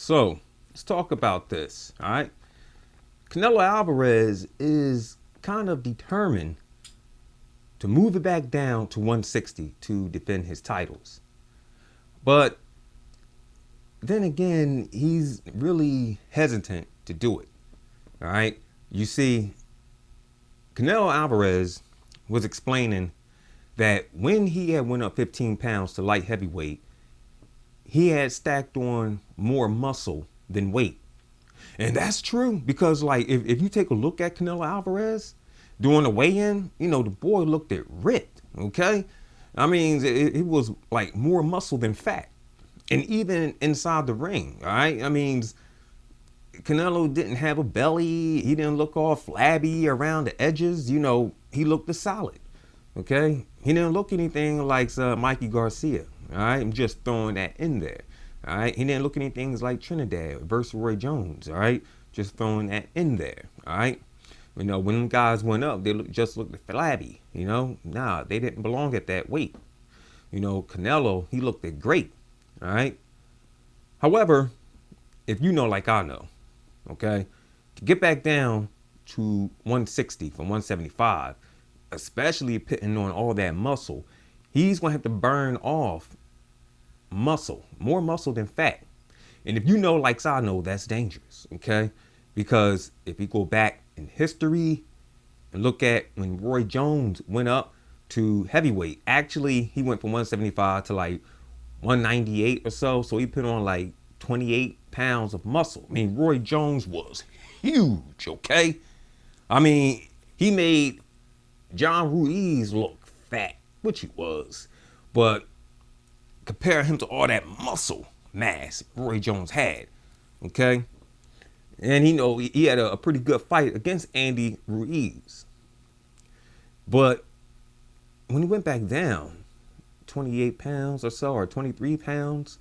So let's talk about this. All right. Canelo Alvarez is kind of determined to move it back down to 160 to defend his titles. But then again, he's really hesitant to do it. All right. You see, Canelo Alvarez was explaining that when he had went up 15 pounds to light heavyweight, he had stacked on more muscle than weight. And that's true because, like, if you take a look at Canelo Alvarez during the weigh-in, the boy looked at ripped, okay? I mean, it was like more muscle than fat. And even inside the ring, all right? I mean, Canelo didn't have a belly. He didn't look all flabby around the edges. He looked solid, okay? He didn't look anything like Mikey Garcia, all right? I'm just throwing that in there. All right, he didn't look anything like Trinidad versus Roy Jones. All right, just throwing that in there. All right, when them guys went up, they just looked flabby. Nah, they didn't belong at that weight. Canelo, he looked great. All right. However, if like I know, okay, to get back down to 160 from 175, especially putting on all that muscle, he's gonna have to burn off muscle, more muscle than fat. And if like I know, that's dangerous, okay? Because if you go back in history and look at when Roy Jones went up to heavyweight, actually he went from 175 to like 198 or so. So he put on like 28 pounds of muscle. I mean, Roy Jones was huge, okay? I mean, he made John Ruiz look fat, which he was. But compare him to all that muscle mass Roy Jones had, okay? And he had a pretty good fight against Andy Ruiz. But when he went back down 28 pounds or so, or 23 pounds,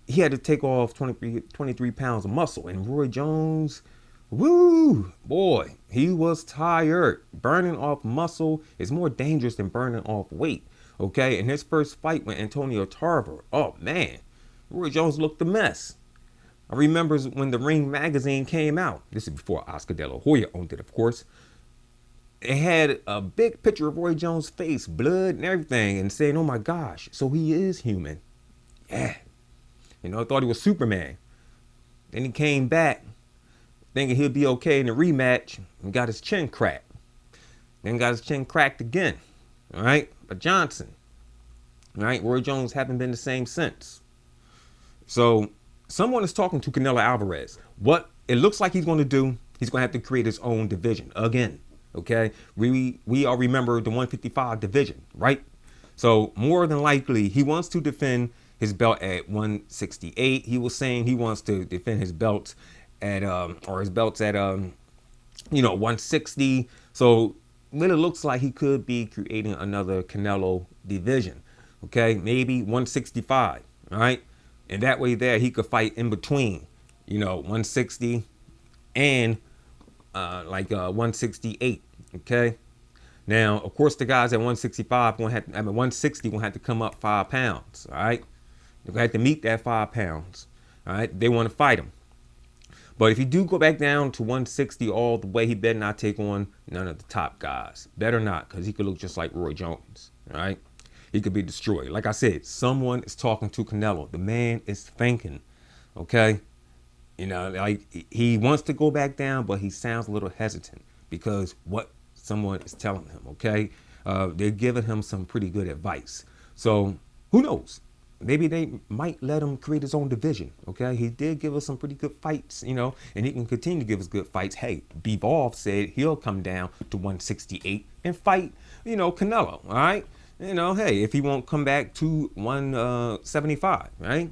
he had to take off 23 pounds of muscle. And Roy Jones, woo, boy, he was tired. Burning off muscle is more dangerous than burning off weight. Okay, in his first fight with Antonio Tarver, oh man, Roy Jones looked a mess. I remember when the Ring magazine came out. This is before Oscar De La Hoya owned it, of course. It had a big picture of Roy Jones' face, blood and everything, and saying, oh my gosh, so he is human. Yeah. I thought he was Superman. Then he came back thinking he'd be okay in the rematch and got his chin cracked. Then got his chin cracked again. All right, but Johnson, all right, Roy Jones haven't been the same since. So someone is talking to Canelo Alvarez. What it looks like he's going to do, he's going to have to create his own division again. Okay, we all remember the 155 division, right? So more than likely, he wants to defend his belt at 168. He was saying he wants to defend his belts at his belts at 160. So it looks like he could be creating another Canelo division. Okay, maybe 165. All right, and that way there he could fight in between, 160 and 168. Okay. Now, of course, the guys at 165 160 gonna have to come up 5 pounds. All right, they're gonna have to meet that 5 pounds. All right, they want to fight him. But if you do go back down to 160 all the way, he better not take on none of the top guys. Better not, because he could look just like Roy Jones. All right, he could be destroyed. Like I said, someone is talking to Canelo. The man is thinking. Okay, like he wants to go back down, but he sounds a little hesitant because what someone is telling him, okay? They're giving him some pretty good advice. So who knows? Maybe they might let him create his own division, okay? He did give us some pretty good fights, and he can continue to give us good fights. Hey, Bivol said he'll come down to 168 and fight, Canelo, all right? Hey, if he won't come back to 175, right?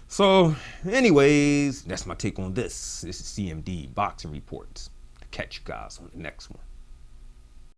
So anyways, that's my take on this. This is CMD Boxing Reports. Catch you guys on the next one.